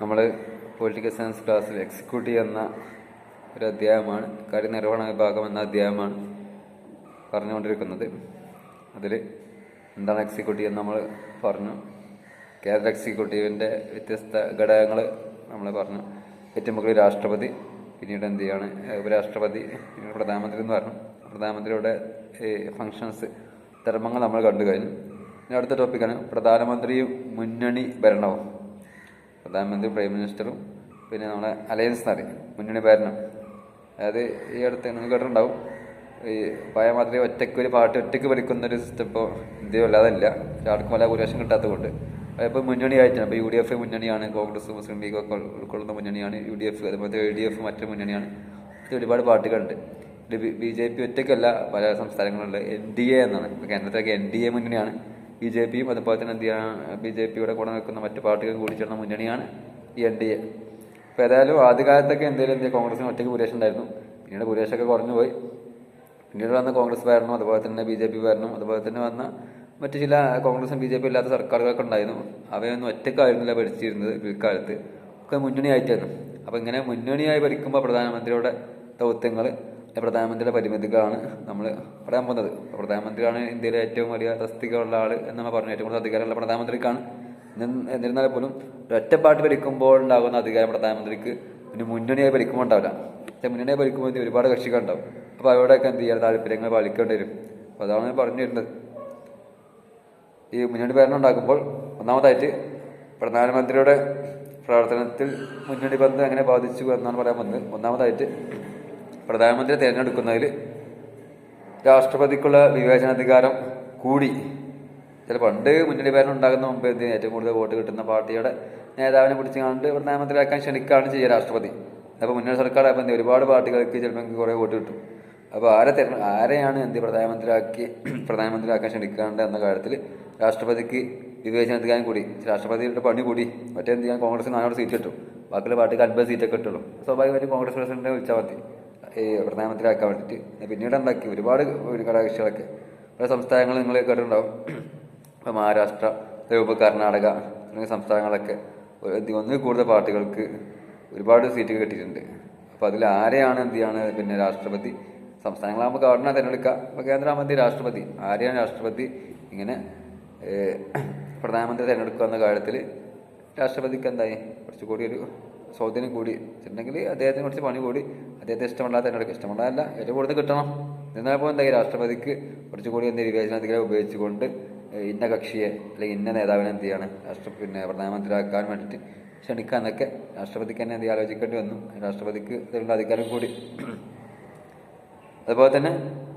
നമ്മൾ political science ക്ലാസ്സിൽ executive എന്ന ഒരു അധ്യായമാണ്, കാര്യനിർവഹണ വിഭാഗം എന്ന അധ്യായമാണ് പറഞ്ഞുകൊണ്ടിരിക്കുന്നത്. അതിൽ എന്താണ് എക്സിക്യൂട്ടീവ് എന്ന് നമ്മൾ പറഞ്ഞു. കേന്ദ്ര എക്സിക്യൂട്ടീവിൻ്റെ വ്യത്യസ്ത ഘടകങ്ങൾ നമ്മൾ പറഞ്ഞു. ഏറ്റവും മുകളിൽ രാഷ്ട്രപതി, പിന്നീട് എന്ത് ചെയ്യാണ് ഉപരാഷ്ട്രപതി, പിന്നീട് പ്രധാനമന്ത്രി എന്ന് പറഞ്ഞു. പ്രധാനമന്ത്രിയുടെ ഫങ്ഷൻസ്, ധർമ്മങ്ങൾ നമ്മൾ കണ്ടു കഴിഞ്ഞു. ഇനി അടുത്ത ടോപ്പിക്കാണ് പ്രധാനമന്ത്രിയും മുന്നണി ഭരണവും. പ്രധാനമന്ത്രി, പ്രൈം മിനിസ്റ്ററും പിന്നെ നമ്മളെ അലയൻസ് എന്ന് പറയും, മുന്നണി ഭരണം. അതായത് ഈ അടുത്ത് നിങ്ങൾ കേട്ടിട്ടുണ്ടാവും, ഈ പഴയ മാതിരി ഒരു പാർട്ടി ഒറ്റയ്ക്ക് ഭരിക്കുന്നൊരു സിസ്റ്റം ഇപ്പോൾ ഇന്ത്യയിൽ അല്ലാതെ ഇല്ല. ആർക്കും വല്ല ഭൂരിപക്ഷം കിട്ടാത്തത് കൊണ്ട് ഇപ്പോൾ മുന്നണിയായിട്ടാണ്. ഇപ്പോൾ UDF മുന്നണിയാണ്, കോൺഗ്രസ്, മുസ്ലിം ലീഗ് ഒക്കെ ഉൾക്കൊള്ളുന്ന മുന്നണിയാണ് UDF. അതുപോലെ LDF മറ്റൊരു മുന്നണിയാണ്. ഇത് ഒരുപാട് പാർട്ടികളുണ്ട്. BJP ഒറ്റയ്ക്കല്ല, പല സംസ്ഥാനങ്ങളിലുള്ള NDA എന്നാണ്. ഇപ്പോൾ കേന്ദ്രത്തിലൊക്കെ NDA മുന്നണിയാണ്. BJPയും അതുപോലെ തന്നെ എന്ത് ചെയ്യണം, BJPയുടെ കൂടെ നിൽക്കുന്ന മറ്റു പാർട്ടികൾ കൂടി ചേർന്ന മുന്നണിയാണ് ഈ NDA. അപ്പോൾ ഏതായാലും ആദ്യകാലത്തൊക്കെ എന്തെങ്കിലും കോൺഗ്രസിന് ഒറ്റയ്ക്ക് ഭൂരിപക്ഷം ഉണ്ടായിരുന്നു. പിന്നീട് ഭൂരിപക്ഷമൊക്കെ കുറഞ്ഞു പോയി. പിന്നീട് വന്ന കോൺഗ്രസ് ഭരണം, അതുപോലെ തന്നെ BJP ഭരണം, അതുപോലെ തന്നെ വന്ന മറ്റു ചില കോൺഗ്രസും BJP ഇല്ലാത്ത സർക്കാരുകളൊക്കെ ഉണ്ടായിരുന്നു. അവയൊന്നും ഒറ്റക്കായിരുന്നില്ല ഭരിച്ചിരുന്നത്. പിൽക്കാലത്ത് ഒക്കെ മുന്നണിയായിട്ടായിരുന്നു. അപ്പോൾ ഇങ്ങനെ മുന്നണിയായി ഭരിക്കുമ്പോൾ പ്രധാനമന്ത്രിയുടെ ദൗത്യങ്ങൾ, പ്രധാനമന്ത്രിയുടെ പരിമിതികളാണ് നമ്മൾ പറയാൻ പോകുന്നത്. പ്രധാനമന്ത്രിയാണ് ഇന്ത്യയിലെ ഏറ്റവും വലിയ തസ്തികയുള്ള ആൾ എന്ന് നമ്മൾ പറഞ്ഞു. ഏറ്റവും കൂടുതൽ അധികാരമുള്ള പ്രധാനമന്ത്രിക്കാണ്. എന്നിരുന്നാൽ പോലും ഒറ്റ പാർട്ടി ഭരിക്കുമ്പോൾ ഉണ്ടാകുന്ന അധികാരം പ്രധാനമന്ത്രിക്ക് പിന്നെ മുന്നണിയായി ഭരിക്കുമ്പോൾ ഉണ്ടാവില്ല. മുന്നണിയായി ഭരിക്കുമ്പോൾ ഒരുപാട് കക്ഷികൾ ഉണ്ടാവും. അപ്പോൾ അവരുടെയൊക്കെ എന്ത് ചെയ്യാൻ താല്പര്യങ്ങൾ പാലിക്കേണ്ടി വരും. അപ്പോൾ അതാണ് പറഞ്ഞു വരുന്നത്. ഈ മുന്നണി ഭരണം ഉണ്ടാക്കുമ്പോൾ ഒന്നാമതായിട്ട് പ്രധാനമന്ത്രിയുടെ പ്രവർത്തനത്തിൽ മുന്നണി ബന്ധം എങ്ങനെ ബാധിച്ചു എന്നാണ് പറയാൻ വന്നത്. ഒന്നാമതായിട്ട് പ്രധാനമന്ത്രിയെ തിരഞ്ഞെടുക്കുന്നതിൽ രാഷ്ട്രപതിക്കുള്ള വിവേചനാധികാരം കൂടി. ചില പണ്ട് മുന്നണി ഭരണം ഉണ്ടാകുന്ന മുമ്പ് ഏറ്റവും കൂടുതൽ വോട്ട് കിട്ടുന്ന പാർട്ടിയുടെ നേതാവിനെ പിടിച്ച് കണ്ട് പ്രധാനമന്ത്രിയാക്കാൻ ക്ഷണിക്കുകയാണ് ചെയ്യുക രാഷ്ട്രപതി. അപ്പോൾ മുന്നണി സർക്കാർ ആകുമ്പോൾ ഒരുപാട് പാർട്ടികൾക്ക് ചിലപ്പോൾ കുറേ വോട്ട് കിട്ടും. അപ്പോൾ ആരെയാണ് പ്രധാനമന്ത്രിയാക്കാൻ ക്ഷണിക്കാണ്ട് എന്ന കാര്യത്തിൽ രാഷ്ട്രപതിക്ക് വിവേചനാധികാരം കൂടി. രാഷ്ട്രപതിയുടെ പണി കൂടി. എന്ത് ചെയ്യാൻ കോൺഗ്രസിന് 4 സീറ്റ് കിട്ടും, ബാക്കിയുള്ള പാർട്ടിക്ക് 50 സീറ്റൊക്കെ കിട്ടുള്ളൂ. സ്വാഭാവികമായിട്ടും കോൺഗ്രസ് പ്രസിഡന്റിനെ വിളിച്ചാൽ മതി ഈ പ്രധാനമന്ത്രിയാക്കാൻ വേണ്ടിയിട്ട്. പിന്നീട് ഉണ്ടാക്കി ഒരുപാട് ഘടകകക്ഷികളൊക്കെ പല സംസ്ഥാനങ്ങൾ നിങ്ങൾ കേട്ടിട്ടുണ്ടാവും. ഇപ്പോൾ മഹാരാഷ്ട്ര, കർണാടക തുടങ്ങിയ സംസ്ഥാനങ്ങളൊക്കെ ഒന്നിൽ കൂടുതൽ പാർട്ടികൾക്ക് ഒരുപാട് സീറ്റുകൾ കിട്ടിയിട്ടുണ്ട്. അപ്പോൾ അതിൽ ആരെയാണ് പിന്നെ രാഷ്ട്രപതി, സംസ്ഥാനങ്ങളാകുമ്പോൾ ഗവർണറെ തിരഞ്ഞെടുക്കുക, അപ്പോൾ കേന്ദ്രമന്ത്രി രാഷ്ട്രപതി, ആരെയാണ് രാഷ്ട്രപതി ഇങ്ങനെ പ്രധാനമന്ത്രി തിരഞ്ഞെടുക്കുക എന്ന കാര്യത്തിൽ രാഷ്ട്രപതിക്ക് എന്തായി കുറച്ചുകൂടി ഒരു സ്വാധീനം കൂടി വെച്ചിട്ടുണ്ടെങ്കിൽ അദ്ദേഹത്തിന് കുറച്ച് പണി കൂടി. അദ്ദേഹത്തെ ഇഷ്ടമല്ലാതെ തിരഞ്ഞെടുക്കുക, ഇഷ്ടമല്ലാതല്ല ഏറ്റവും കൂടുതൽ കിട്ടണം. എന്നാൽപ്പോൾ എന്തായി രാഷ്ട്രപതിക്ക് കുറച്ചുകൂടി വിവേചനാധികാരം ഉപയോഗിച്ചുകൊണ്ട് ഇന്ന കക്ഷിയെ അല്ലെങ്കിൽ ഇന്ന നേതാവിനെ പിന്നെ പ്രധാനമന്ത്രിയാക്കാൻ വേണ്ടിയിട്ട് ക്ഷണിക്കാന്നൊക്കെ രാഷ്ട്രപതിക്ക് തന്നെ ആലോചിക്കേണ്ടി വന്നു. രാഷ്ട്രപതിക്ക് ഇതിനുള്ള അധികാരം കൂടി. അതുപോലെ തന്നെ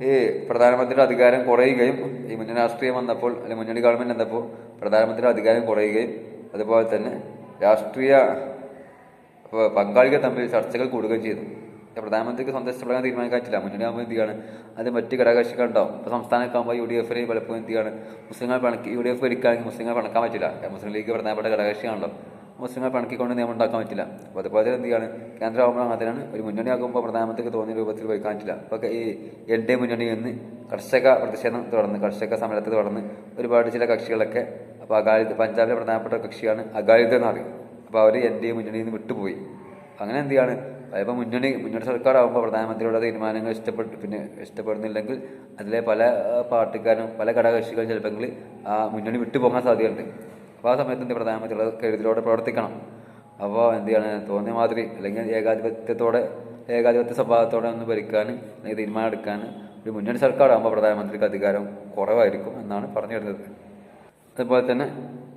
ഈ പ്രധാനമന്ത്രിയുടെ അധികാരം കുറയുകയും, ഈ മുന്നണി രാഷ്ട്രീയം വന്നപ്പോൾ അല്ലെങ്കിൽ മുന്നണി ഗവൺമെന്റ് വന്നപ്പോൾ പ്രധാനമന്ത്രിയുടെ അധികാരം കുറയുകയും, അതുപോലെ തന്നെ രാഷ്ട്രീയ പങ്കാളികൾ തമ്മിൽ ചർച്ചകൾ കൂടുകയും ചെയ്തു. പ്രധാനമന്ത്രിക്ക് സ്വന്തം ഇഷ്ടപ്പെടാൻ തീരുമാനിക്കാൻ പറ്റില്ല. മുന്നണി ആകുമ്പോൾ അത് മറ്റ് ഘടകകക്ഷികൾ ഉണ്ടാവും. ഇപ്പോൾ സംസ്ഥാനമൊക്കെ ആകുമ്പോൾ UDF പലപ്പോഴും മുസ്ലിങ്ങൾ UDF ഭരിക്കുകയാണെങ്കിൽ മുസ്ലിങ്ങൾ പണക്കാൻ പറ്റില്ല. മുസ്ലിം ലീഗ് പ്രധാനപ്പെട്ട ഘടകകക്ഷിയാണല്ലോ. മുസ്ലിങ്ങൾ പണക്കിക്കൊണ്ട് നിയമം ഉണ്ടാക്കാൻ പറ്റില്ല. അപ്പോൾ അതുപോലെ കേന്ദ്രമാകുമ്പോൾ അങ്ങനെയാണ്. ഒരു മുന്നണി ആകുമ്പോൾ പ്രധാനമന്ത്രിക്ക് തോന്നിയ രൂപത്തിൽ ഭരിക്കാൻ പറ്റില്ല. അപ്പോൾ ഈ NDA മുന്നണി നിന്ന് കർഷക പ്രതിഷേധം തുടർന്ന്, കർഷക സമരത്തെ തുടർന്ന് ഒരുപാട് ചില കക്ഷികളൊക്കെ, അപ്പോൾ പഞ്ചാബിലെ പ്രധാനപ്പെട്ട കക്ഷിയാണ് അകാലിദൾ എന്ന് പറയും. അപ്പോൾ അവർ NDA മുന്നണിയിൽ നിന്ന് വിട്ടുപോയി. അങ്ങനെ ഇപ്പോൾ മുന്നണി സർക്കാർ ആകുമ്പോൾ പ്രധാനമന്ത്രിയുടെ തീരുമാനങ്ങൾ ഇഷ്ടപ്പെടുന്നില്ലെങ്കിൽ അതിലെ പല പാർട്ടിക്കാരും പല ഘടകകക്ഷികളും ചിലപ്പോൾ ആ മുന്നണി വിട്ടുപോകാൻ സാധ്യതയുണ്ട്. അപ്പോൾ ആ സമയത്ത് പ്രധാനമന്ത്രിയുടെ കരുതലോടെ പ്രവർത്തിക്കണം. അപ്പോൾ തോന്നിയ മാതിരി അല്ലെങ്കിൽ ഏകാധിപത്യ സ്വഭാവത്തോടെ ഒന്ന് ഭരിക്കാൻ അല്ലെങ്കിൽ തീരുമാനം എടുക്കാൻ ഒരു മുന്നണി സർക്കാർ ആകുമ്പോൾ പ്രധാനമന്ത്രിക്ക് അധികാരം കുറവായിരിക്കും എന്നാണ് പറഞ്ഞു വരുന്നത്. അതുപോലെ തന്നെ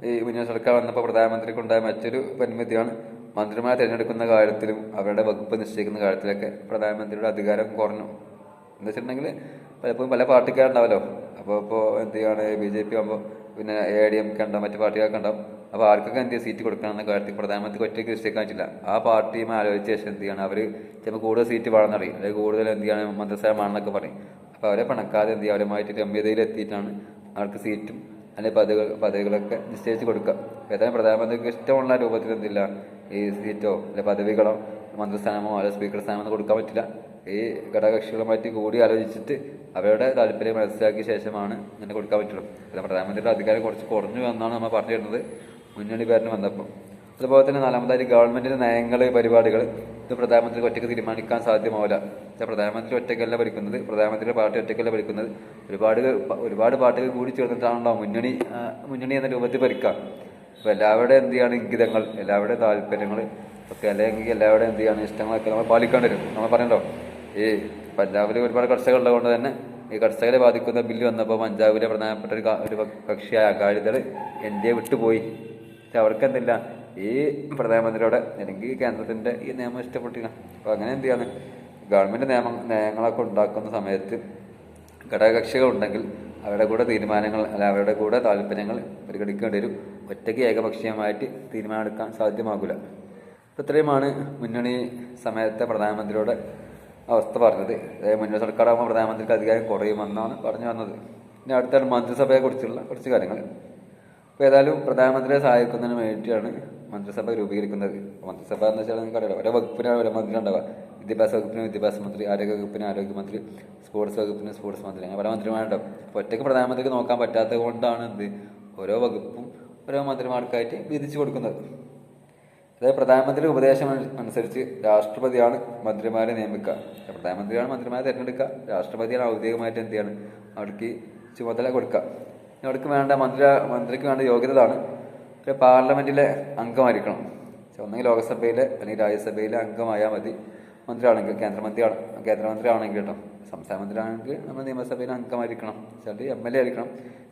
ഈ മുന്നണി സർക്കാർ വന്നപ്പോൾ പ്രധാനമന്ത്രിക്ക് ഉണ്ടായ മറ്റൊരു പരിമിതിയാണ് മന്ത്രിമാരെ തിരഞ്ഞെടുക്കുന്ന കാര്യത്തിലും അവരുടെ വകുപ്പ് നിശ്ചയിക്കുന്ന കാര്യത്തിലൊക്കെ പ്രധാനമന്ത്രിയുടെ അധികാരം കുറഞ്ഞു. എന്താ വെച്ചിട്ടുണ്ടെങ്കിൽ പലപ്പോഴും പല പാർട്ടിക്കാരുണ്ടാവല്ലോ. അപ്പോൾ BJP ആകുമ്പോൾ പിന്നെ AIDMK ഉണ്ടാവും, മറ്റു പാർട്ടികളൊക്കെ ഉണ്ടാവും. അപ്പോൾ ആർക്കൊക്കെ സീറ്റ് കൊടുക്കണം എന്ന കാര്യത്തിൽ പ്രധാനമന്ത്രിക്ക് ഒറ്റയ്ക്ക് നിശ്ചയിക്കാൻ പറ്റില്ല. ആ പാർട്ടിയുമായി ആലോചിച്ച ശേഷം അവർ ചിലപ്പോൾ കൂടുതൽ സീറ്റ് വേണമെന്ന് അറിയും, അല്ലെങ്കിൽ കൂടുതൽ മന്ത്രിസ്ഥാനം വേണമെന്നൊക്കെ പറയും. അപ്പോൾ അവരെ പണക്കാതെ അവരുമായിട്ട് ഗമ്യതയിൽ എത്തിയിട്ടാണ് അവർക്ക് സീറ്റും അല്ലെങ്കിൽ പദവികളൊക്കെ നിശ്ചയിച്ച് കൊടുക്കുക. ഏതായാലും പ്രധാനമന്ത്രിക്ക് ഇഷ്ടമുള്ള രൂപത്തിൽ ഈ സീറ്റോ അല്ലെങ്കിൽ പദവികളോ മന്ത്രിസ്ഥാനമോ അല്ലെങ്കിൽ സ്പീക്കർ സ്ഥാനമോ കൊടുക്കാൻ പറ്റില്ല. ഈ ഘടകകക്ഷികളുമായിട്ട് കൂടി ആലോചിച്ചിട്ട് അവരുടെ താല്പര്യം മനസ്സിലാക്കിയ ശേഷമാണ് ഇങ്ങനെ കൊടുക്കാൻ പറ്റുള്ളൂ. പ്രധാനമന്ത്രിയുടെ അധികാരം കുറച്ച് കുറഞ്ഞു എന്നാണ് നമ്മൾ പറഞ്ഞു തരുന്നത് മുന്നണി ഭരണം വന്നപ്പോൾ. അതുപോലെ തന്നെ നാലാമതായിട്ട് ഗവൺമെന്റിന്റെ നയങ്ങൾ, പരിപാടികൾ ഇത് പ്രധാനമന്ത്രിക്ക് ഒറ്റയ്ക്ക് തീരുമാനിക്കാൻ സാധ്യമാവില്ല. പ്രധാനമന്ത്രി ഒറ്റയ്ക്കല്ല ഭരിക്കുന്നത്, പ്രധാനമന്ത്രിയുടെ പാർട്ടി ഒറ്റയ്ക്കല്ല ഭരിക്കുന്നത്. ഒരുപാട് പാർട്ടികൾ കൂടി ചേർന്നിട്ടാണല്ലോ മുന്നണി എന്ന രൂപത്തിൽ ഭരിക്കാം. അപ്പോൾ എല്ലാവരുടെയും എന്ത് ചെയ്യാണ് ഇംഗിതങ്ങൾ, എല്ലാവരുടെയും താല്പര്യങ്ങൾ ഒക്കെ, അല്ലെങ്കിൽ എല്ലാവരുടെയും എന്ത് ചെയ്യാണ് ഇഷ്ടങ്ങളൊക്കെ നമ്മൾ പാലിക്കേണ്ടി വരും. നമ്മൾ പറയണ്ടോ, ഈ പഞ്ചാബിൽ ഒരുപാട് കർഷകരുള്ളത് കൊണ്ട് തന്നെ ഈ കർഷകരെ ബാധിക്കുന്ന ബില്ല് വന്നപ്പോൾ പഞ്ചാബിലെ പ്രധാനപ്പെട്ട ഒരു കക്ഷിയായ അകാലിദൾ ഇന്ത്യയെ വിട്ടുപോയി. പക്ഷെ അവർക്ക് എന്തില്ല, ഈ പ്രധാനമന്ത്രിയുടെ അല്ലെങ്കിൽ കേന്ദ്രത്തിന്റെ ഈ നിയമം ഇഷ്ടപ്പെട്ടില്ല. അപ്പോൾ അങ്ങനെ എന്ത് ചെയ്യാണ്, ഗവൺമെന്റ് നയങ്ങളൊക്കെ ഉണ്ടാക്കുന്ന സമയത്ത് ഘടകകക്ഷികൾ ഉണ്ടെങ്കിൽ അവരുടെ കൂടെ തീരുമാനങ്ങൾ അവരുടെ കൂടെ താല്പര്യങ്ങൾ പരിഗണിക്കേണ്ടി വരും. ഒറ്റയ്ക്ക് ഏകപക്ഷീയമായിട്ട് തീരുമാനമെടുക്കാൻ സാധ്യമാകില്ല. അപ്പോൾ ഇത്രയുമാണ് മുന്നണി സമയത്തെ പ്രധാനമന്ത്രിയുടെ അവസ്ഥ പറഞ്ഞത്. മുന്നണി സർക്കാരാകുമ്പോൾ പ്രധാനമന്ത്രിക്ക് അധികാരം കുറയുമെന്നാണ് പറഞ്ഞു വന്നത്. ഇനി അടുത്താണ് മന്ത്രിസഭയെക്കുറിച്ചുള്ള കുറച്ച് കാര്യങ്ങൾ. അപ്പോൾ ഏതായാലും പ്രധാനമന്ത്രിയെ സഹായിക്കുന്നതിന് വേണ്ടിയിട്ടാണ് മന്ത്രിസഭ രൂപീകരിക്കുന്നത്. മന്ത്രിസഭ എന്ന് വെച്ചാൽ നിങ്ങൾക്കറിയാലോ, ഓരോ വകുപ്പിനാണ് ഓരോ മന്ത്രി ഉണ്ടാവുക. വിദ്യാഭ്യാസ വകുപ്പിന് വിദ്യാഭ്യാസ മന്ത്രി, ആരോഗ്യ വകുപ്പിന് ആരോഗ്യമന്ത്രി, സ്പോർട്സ് വകുപ്പിന് സ്പോർട്സ് മന്ത്രി, അങ്ങനെ പല മന്ത്രിമാരുണ്ടാവും. അപ്പോൾ ഒറ്റയ്ക്ക് പ്രധാനമന്ത്രിക്ക് നോക്കാൻ പറ്റാത്തത് കൊണ്ടാണ് ഓരോ വകുപ്പും ഓരോ മന്ത്രിമാർക്കായിട്ട് വീതിച്ചു കൊടുക്കുന്നത്. അതായത് പ്രധാനമന്ത്രിയുടെ ഉപദേശം അനുസരിച്ച് രാഷ്ട്രപതിയാണ് മന്ത്രിമാരെ നിയമിക്കുക. പ്രധാനമന്ത്രിയാണ് മന്ത്രിമാരെ തിരഞ്ഞെടുക്കുക, രാഷ്ട്രപതിയാണ് ഔദ്യോഗികമായിട്ട് എന്ത് ചെയ്യാണ് അവർക്ക് ചുമതല കൊടുക്കുക. അവർക്ക് വേണ്ട മന്ത്രിക്ക് വേണ്ട യോഗ്യതയാണ് ഒരു പാർലമെന്റിലെ അംഗമായിരിക്കണം. ഒന്നെങ്കിൽ ലോകസഭയിലെ അല്ലെങ്കിൽ രാജ്യസഭയിലെ അംഗമായാൽ മതി. മന്ത്രിയാണെങ്കിൽ കേന്ദ്രമന്ത്രി ആണെങ്കിൽ കേട്ടോ. സംസ്ഥാന മന്ത്രി ആണെങ്കിൽ നമ്മൾ നിയമസഭയിലെ അംഗമായിരിക്കണം. ചിലർ MLA ആയിരിക്കണം.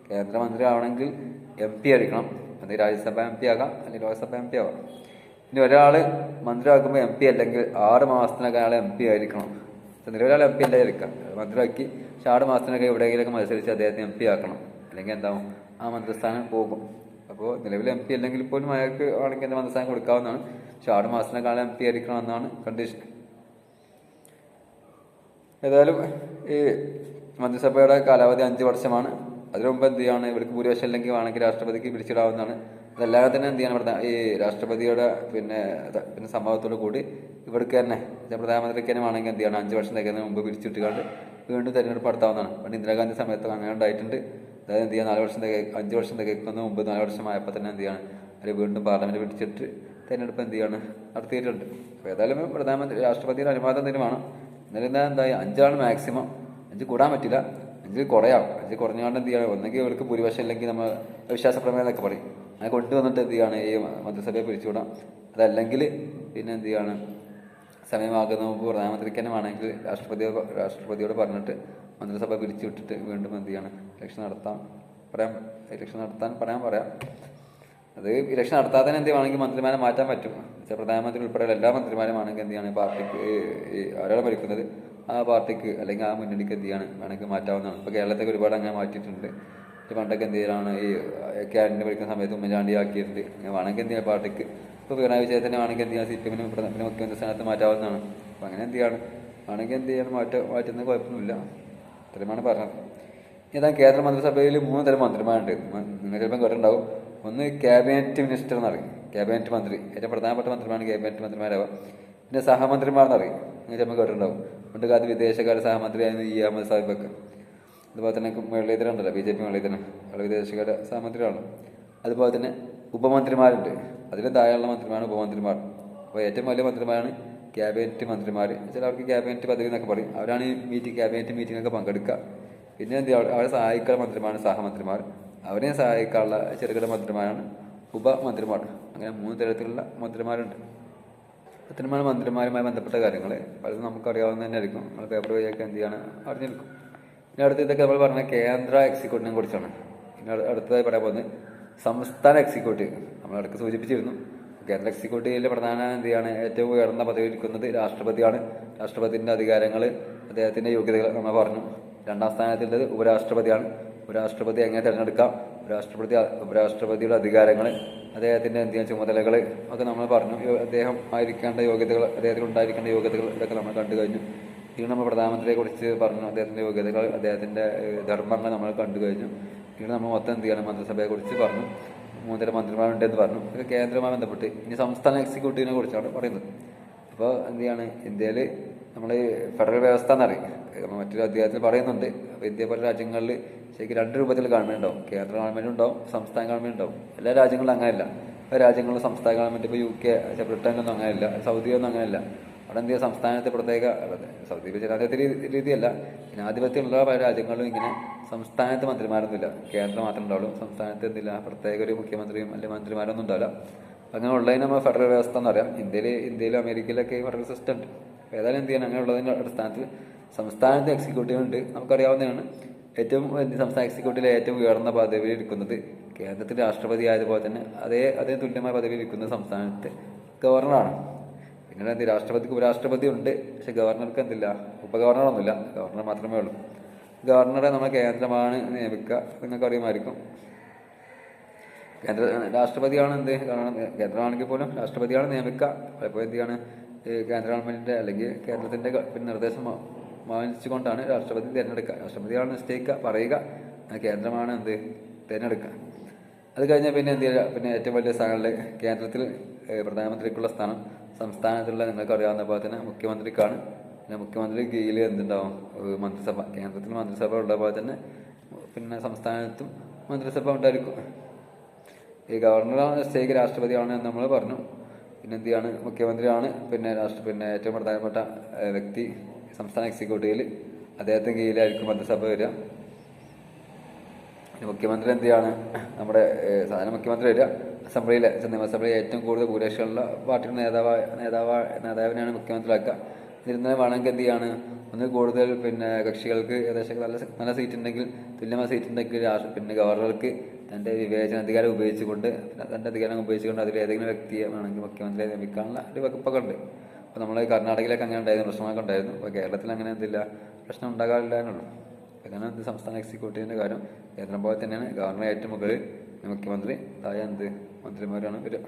കേന്ദ്രമന്ത്രി ആവണമെങ്കിൽ MP ആയിരിക്കണം. അല്ലെങ്കിൽ രാജ്യസഭ MP ആകാം, അല്ലെങ്കിൽ ലോകസഭ MP ആവാം. ഇനി ഒരാൾ മന്ത്രി ആക്കുമ്പോൾ MP അല്ലെങ്കിൽ 6 മാസത്തിനൊക്കെ അയാൾ MP ആയിരിക്കണം. നിലവിൽ MP അല്ലായിരിക്കാം, മന്ത്രിയാക്കി. പക്ഷെ 6 മാസത്തിനൊക്കെ എവിടെയെങ്കിലൊക്കെ മത്സരിച്ച് അദ്ദേഹത്തിന് MP ആക്കണം. അല്ലെങ്കിൽ എന്താവും, ആ മന്ത്രിസ്ഥാനം പോകും. അപ്പോൾ നിലവിൽ MP അല്ലെങ്കിൽ പോലും അയാൾക്ക് ആണെങ്കിൽ എൻ്റെ മന്ത്രിസ്ഥാനം കൊടുക്കാവുന്നതാണ്. പക്ഷെ 6 മാസത്തിനൊക്കെ ആൾ MP ആയിരിക്കണം എന്നാണ് കണ്ടീഷൻ. ഏതായാലും ഈ മന്ത്രിസഭയുടെ കാലാവധി 5 വർഷമാണ്. അതിനു മുമ്പ് എന്ത് ചെയ്യാണ്, ഇവർക്ക് ഭൂരിപക്ഷം അല്ലെങ്കിൽ വേണമെങ്കിൽ രാഷ്ട്രപതിക്ക് പിരിച്ചിടാവുന്നതാണ്. അതല്ലാതെ തന്നെ എന്ത് ചെയ്യണം, ഈ രാഷ്ട്രപതിയുടെ പിന്നെ സമ്മതത്തോടു കൂടി ഇവർക്ക് തന്നെ പ്രധാനമന്ത്രിക്ക് തന്നെ വേണമെങ്കിൽ എന്ത് ചെയ്യണം, 5 വർഷം തികയുന്നതിന് മുമ്പ് പിരിച്ചിട്ടുകൊണ്ട് വീണ്ടും തെരഞ്ഞെടുപ്പ് നടത്താവുന്നതാണ്. പണ്ട് ഇന്ദിരാഗാന്ധി സമയത്ത് അങ്ങനെ ഉണ്ടായിട്ടുണ്ട്. അതായത് എന്ത് ചെയ്യാൻ 5 വർഷം തികയ്ക്കുന്ന മുമ്പ് 4 വർഷമായപ്പോൾ തന്നെ എന്ത് ചെയ്യാണ്, അവർ വീണ്ടും പാർലമെന്റ് പിടിച്ചിട്ട് തെരഞ്ഞെടുപ്പ് എന്ത് ചെയ്യാണ് നടത്തിയിട്ടുണ്ട്. അപ്പോൾ ഏതായാലും രാഷ്ട്രപതിയുടെ അനുവാദം എന്തെങ്കിലും വേണം. എന്നാലും എന്തായി 5 മാക്സിമം, 5 കൂടാൻ പറ്റില്ല, 5 കുറയാം. 5 കുറഞ്ഞുകൊണ്ട് എന്ത് ചെയ്യണം, ഒന്നെങ്കിൽ ഇവർക്ക് ഭൂരിപക്ഷം അല്ലെങ്കിൽ നമ്മൾ വിശ്വാസപ്രമേയം എന്നൊക്കെ പറയും, അങ്ങനെ കൊണ്ടുവന്നിട്ട് എന്ത് ചെയ്യാണ് ഈ മന്ത്രിസഭയെ പിരിച്ചുവിടാം. അതല്ലെങ്കിൽ പിന്നെ എന്ത് ചെയ്യാണ്, സമയമാകുന്ന മുമ്പ് പ്രധാനമന്ത്രിക്ക് തന്നെ വേണമെങ്കിൽ രാഷ്ട്രപതിയോട് പറഞ്ഞിട്ട് മന്ത്രിസഭ പിരിച്ചു വിട്ടിട്ട് വീണ്ടും എന്ത് ചെയ്യാണ് ഇലക്ഷൻ നടത്താൻ പറയാം. അത് ഇലക്ഷൻ നടത്താതെ തന്നെ എന്ത് വേണമെങ്കിൽ മന്ത്രിമാരെ മാറ്റാൻ പറ്റും. പ്രധാനമന്ത്രി ഉൾപ്പെടെയുള്ള എല്ലാ മന്ത്രിമാരും ആണെങ്കിൽ എന്ത് ചെയ്യാണ് പാർട്ടിക്ക് ഒരാളെ ഭരിക്കുന്നത് ആ പാർട്ടിക്ക് അല്ലെങ്കിൽ ആ മുന്നണിക്ക് എന്ത് ചെയ്യാണ് വേണമെങ്കിൽ മാറ്റാവുന്നതാണ്. ഇപ്പോൾ കേരളത്തിൽ ഒരുപാട് അങ്ങനെ മാറ്റിയിട്ടുണ്ട്. പണ്ടൊക്കെ എന്ത് ചെയ്യലാണ്, ഈ ക്യാൻഡിനെ ഭരിക്കുന്ന സമയത്ത് ഉമ്മൻചാണ്ടി ആക്കിയിട്ടുണ്ട്. അങ്ങനെ വേണമെങ്കിൽ എന്ത് ചെയ്യാൻ പാർട്ടിക്ക് ഇപ്പോൾ പിണറായി വിജയത്തിനെ വേണമെങ്കിൽ എന്ത് ചെയ്യാൻ CPM മുഖ്യമന്ത്രി സ്ഥാനത്ത് മാറ്റാവുന്നതാണ്. അപ്പോൾ അങ്ങനെ എന്ത് ചെയ്യാണ് വേണമെങ്കിൽ എന്ത് ചെയ്യാൻ മാറ്റുന്നത് കുഴപ്പമൊന്നുമില്ല. ഇത്രയുമാണ് പറഞ്ഞത്. ഇതാ കേന്ദ്ര മന്ത്രിസഭയിൽ 3 തരം മന്ത്രിമാരുണ്ട്. നിങ്ങൾ ചിലപ്പോൾ കേട്ടിട്ടുണ്ടാവും. ഒന്ന് ക്യാബിനറ്റ് മിനിസ്റ്റർ എന്നറിയും, ക്യാബിനറ്റ് മന്ത്രി, ഏറ്റവും പ്രധാനപ്പെട്ട മന്ത്രിമാരാണ് ക്യാബിനറ്റ് മന്ത്രിമാരാവുക. പിന്നെ സഹമന്ത്രിമാരെന്നറിയും, നിങ്ങൾ ചിലപ്പോൾ കേട്ടിട്ടുണ്ടാവും. പണ്ട് കാലത്ത് വിദേശകാര്യ സഹമന്ത്രിയായിരുന്നു അഹമ്മദ് സാഹിബൊക്കെ. അതുപോലെ തന്നെ മുരളീധരൻ ഉണ്ടല്ലോ, BJP മുരളീധരൻ, അയാൾ വിദേശകാര്യ സഹമന്ത്രിയാണ്. അതുപോലെ തന്നെ ഉപമന്ത്രിമാരുണ്ട്, അതിന് താഴെയുള്ള മന്ത്രിമാരാണ് ഉപമന്ത്രിമാർ. അപ്പോൾ ഏറ്റവും വലിയ മന്ത്രിമാരാണ് ക്യാബിനറ്റ് മന്ത്രിമാർ. ചിലവർക്ക് ക്യാബിനറ്റ് പദവി എന്നൊക്കെ പറയും. അവരാണ് ഈ ക്യാബിനറ്റ് മീറ്റിങ്ങൊക്കെ പങ്കെടുക്കുക. പിന്നെ എന്ത് അവരെ സഹായിക്കുന്ന മന്ത്രിമാരാണ് സഹമന്ത്രിമാർ. അവരെയും സഹായിക്കാനുള്ള ചെറുകിട മന്ത്രിമാരാണ് ഉപമന്ത്രിമാർ. അങ്ങനെ 3 തരത്തിലുള്ള മന്ത്രിമാരുണ്ട്. ഇത്രയുമാണ് മന്ത്രിമാരുമായി ബന്ധപ്പെട്ട കാര്യങ്ങൾ. പലതും നമുക്കറിയാവുന്ന തന്നെ ആയിരിക്കും, നമ്മൾ പേപ്പർ വഴിയൊക്കെ എന്ത് ചെയ്യാണ് അറിഞ്ഞിരിക്കും. ഇനി അടുത്ത ഇതൊക്കെ നമ്മൾ പറഞ്ഞ കേന്ദ്ര എക്സിക്യൂട്ടീവിനെ കുറിച്ചാണ്. ഇനി അടുത്തതായി പറയാൻ പോകുന്നത് സംസ്ഥാന എക്സിക്യൂട്ടീവ്. നമ്മൾ അടുത്ത് സൂചിപ്പിച്ചിരുന്നു. കേന്ദ്ര എക്സിക്യൂട്ടീവിലെ പ്രധാന എന്ത് ചെയ്യാണ് ഏറ്റവും ഉയർന്ന പദവി ഇരിക്കുന്നത് രാഷ്ട്രപതിയാണ്. രാഷ്ട്രപതിൻ്റെ അധികാരങ്ങൾ, അദ്ദേഹത്തിൻ്റെ യോഗ്യതകൾ നമ്മൾ പറഞ്ഞു. 2ാം സ്ഥാനത്തുള്ളത് ഉപരാഷ്ട്രപതിയാണ്. ഉപരാഷ്ട്രപതി എങ്ങനെ തിരഞ്ഞെടുക്കാം, ഉപരാഷ്ട്രപതിയുടെ അധികാരങ്ങൾ, അദ്ദേഹത്തിൻ്റെ എന്ത് ചെയ്യാൻ ചുമതലകൾ ഒക്കെ നമ്മൾ പറഞ്ഞു. അദ്ദേഹം ആയിരിക്കേണ്ട യോഗ്യതകൾ, അദ്ദേഹത്തിന് ഉണ്ടായിരിക്കേണ്ട യോഗ്യതകൾ ഇതൊക്കെ നമ്മൾ കണ്ടു കഴിഞ്ഞു. ഇനി നമ്മൾ പ്രധാനമന്ത്രിയെ കുറിച്ച് പറഞ്ഞു, അദ്ദേഹത്തിൻ്റെ യോഗ്യതകൾ, അദ്ദേഹത്തിൻ്റെ ധർമ്മങ്ങൾ നമ്മൾ കണ്ടു കഴിഞ്ഞു. ഇനി നമ്മൾ മൊത്തം എന്ത് ചെയ്യണം, മന്ത്രിസഭയെ കുറിച്ച് പറഞ്ഞു. 3 തരം മന്ത്രിമാരുണ്ടെന്ന് പറഞ്ഞു. ഇതൊക്കെ കേന്ദ്രവുമായി ബന്ധപ്പെട്ട്. ഇനി സംസ്ഥാന എക്സിക്യൂട്ടീവിനെ കുറിച്ചാണ് പറയുന്നത്. അപ്പോൾ എന്ത് ചെയ്യാണ്, ഇന്ത്യയിൽ നമ്മൾ ഫെഡറൽ വ്യവസ്ഥ എന്നറിയും, നമ്മൾ മറ്റൊരു അധ്യായത്തിൽ പറയുന്നുണ്ട്. അപ്പോൾ ഇന്ത്യ പോലെ രാജ്യങ്ങളിൽ ശരിക്കും 2 രൂപത്തിൽ ഗവൺമെൻറ് ഉണ്ടാവും. കേന്ദ്ര ഗവൺമെൻറ് ഉണ്ടാവും, സംസ്ഥാന ഗവൺമെൻറ് ഉണ്ടാവും. എല്ലാ രാജ്യങ്ങളിലും അങ്ങനെയല്ല. രാജ്യങ്ങളിലും സംസ്ഥാന ഗവൺമെൻറ് ഇപ്പോൾ UK, ബ്രിട്ടനിലൊന്നും അങ്ങനെയല്ല, സൗദിയൊന്നും അങ്ങനെയല്ല. അവിടെ എന്ത് ചെയ്യുക, സംസ്ഥാനത്തെ പ്രത്യേക, സൗദിയിൽ ജനാധിപത്യ രീതിയല്ല, ജനാധിപത്യമുള്ള പല രാജ്യങ്ങളിലും ഇങ്ങനെ സംസ്ഥാനത്ത് മന്ത്രിമാരൊന്നുമില്ല, കേന്ദ്രം മാത്രമേ ഉണ്ടാവുള്ളൂ. സംസ്ഥാനത്ത് എന്തില്ല, പ്രത്യേക ഒരു മുഖ്യമന്ത്രിയും അല്ലെങ്കിൽ മന്ത്രിമാരൊന്നും ഉണ്ടാവില്ല. അങ്ങനെ ഉള്ളതിന് നമ്മൾ ഫെഡറൽ വ്യവസ്ഥ എന്ന് പറയാം. ഇന്ത്യയിലും അമേരിക്കയിലൊക്കെ ഫെഡറൽ സിസ്റ്റം ഉണ്ട്. ഏതായാലും എന്ത് ചെയ്യണം, അങ്ങനെ ഉള്ളതിൻ്റെ അടിസ്ഥാനത്തിൽ സംസ്ഥാനത്ത് എക്സിക്യൂട്ടീവ് ഉണ്ട്. നമുക്കറിയാവുന്നതാണ്, ഏറ്റവും സംസ്ഥാന എക്സിക്യൂട്ടീവിലെ ഏറ്റവും ഉയർന്ന പദവിയിൽ ഇരിക്കുന്നത് കേന്ദ്രത്തിൽ രാഷ്ട്രപതി ആയതുപോലെ തന്നെ അതേ തുല്യമായ പദവിയിൽ ഇരിക്കുന്നത് സംസ്ഥാനത്ത് ഗവർണറാണ്. പിന്നീട് എന്ത്, രാഷ്ട്രപതിക്ക് ഉപരാഷ്ട്രപതി ഉണ്ട്, പക്ഷെ ഗവർണർക്ക് എന്തില്ല, ഉപഗവർണറൊന്നുമില്ല, ഗവർണർ മാത്രമേ ഉള്ളൂ. ഗവർണറെ നമ്മൾ കേന്ദ്രമാണ് നിയമിക്കുക, നിങ്ങൾക്ക് അറിയുമായിരിക്കും. രാഷ്ട്രപതിയാണ് കേന്ദ്രമാണെങ്കിൽ പോലും രാഷ്ട്രപതിയാണ് നിയമിക്കുക. പലപ്പോഴും എന്ത് ചെയ്യാണ്, കേന്ദ്ര ഗവൺമെന്റിന്റെ അല്ലെങ്കിൽ കേന്ദ്രത്തിന്റെ നിർദ്ദേശം മാനിച്ചുകൊണ്ടാണ് രാഷ്ട്രപതി തിരഞ്ഞെടുക്കുക. രാഷ്ട്രപതിയാണ് നിശ്ചയിക്കുക, പറയുക, കേന്ദ്രമാണ് തിരഞ്ഞെടുക്കുക. അത് കഴിഞ്ഞാൽ പിന്നെ എന്ത് ചെയ്യുക, പിന്നെ ഏറ്റവും വലിയ സ്ഥാനങ്ങളിൽ കേന്ദ്രത്തിൽ പ്രധാനമന്ത്രിക്കുള്ള സ്ഥാനം, സംസ്ഥാനത്തുള്ള നിങ്ങൾക്ക് അറിയാവുന്ന പോലെ തന്നെ മുഖ്യമന്ത്രിക്കാണ്. പിന്നെ മുഖ്യമന്ത്രി കീഴിൽ എന്തുണ്ടാവും, മന്ത്രിസഭ. കേന്ദ്രത്തിൽ മന്ത്രിസഭ ഉള്ള പോലെ തന്നെ പിന്നെ സംസ്ഥാനത്തും മന്ത്രിസഭ ഉണ്ടായിരിക്കും. ഈ ഗവർണറാണ് നിശ്ചയിക്കുക, രാഷ്ട്രപതിയാണ് എന്ന് നമ്മൾ പറഞ്ഞു. പിന്നെ എന്ത് ചെയ്യാണ്, മുഖ്യമന്ത്രിയാണ് പിന്നെ ഏറ്റവും പ്രധാനപ്പെട്ട വ്യക്തി സംസ്ഥാന എക്സിക്യൂട്ടീവിൽ. അദ്ദേഹത്തിന് കീഴിലായിരിക്കും മന്ത്രിസഭ വരിക. മുഖ്യമന്ത്രി എന്ത് ചെയ്യാണ്, നമ്മുടെ സാധാരണ മുഖ്യമന്ത്രി വരിക അസംബ്ലിയിലെ നിയമസഭയിൽ ഏറ്റവും കൂടുതൽ ഭൂരിപക്ഷമുള്ള പാർട്ടിയുടെ നേതാവിനെയാണ് മുഖ്യമന്ത്രിയാക്കുക. എന്നിരുന്നാലും വേണമെങ്കിൽ എന്ത് ചെയ്യാണ്, ഒന്നിൽ കൂടുതൽ പിന്നെ കക്ഷികൾക്ക് ഏകദേശം നല്ല സീറ്റ് ഉണ്ടെങ്കിൽ, തുല്യമായ സീറ്റ് ഉണ്ടെങ്കിൽ പിന്നെ ഗവർണർക്ക് തൻ്റെ വിവേചനാധികാരം ഉപയോഗിച്ചുകൊണ്ട് തൻ്റെ അധികാരം ഉപയോഗിച്ചുകൊണ്ട് അതിൽ ഏതെങ്കിലും വ്യക്തിയെ വേണമെങ്കിൽ മുഖ്യമന്ത്രിയെ നിയമിക്കാനുള്ള ഒരു വകുപ്പൊക്കെ ഉണ്ട്. അപ്പോൾ നമ്മൾ കർണാടകയിലൊക്കെ അങ്ങനെ ഉണ്ടായിരുന്നു, പ്രശ്നമൊക്കെ ഉണ്ടായിരുന്നു. അപ്പോൾ കേരളത്തിൽ അങ്ങനെ എന്തില്ല, പ്രശ്നം ഉണ്ടാകാറില്ല എന്നുള്ളൂ. ഇതാണ് സംസ്ഥാന എക്സിക്യൂട്ടീവിൻ്റെ കാര്യം. കേന്ദ്രം പോലെ തന്നെയാണ് ഗവർണർ ഏറ്റവും മുകളിൽ, മുഖ്യമന്ത്രി താഴെ മന്ത്രിമാരാണ് വരിക.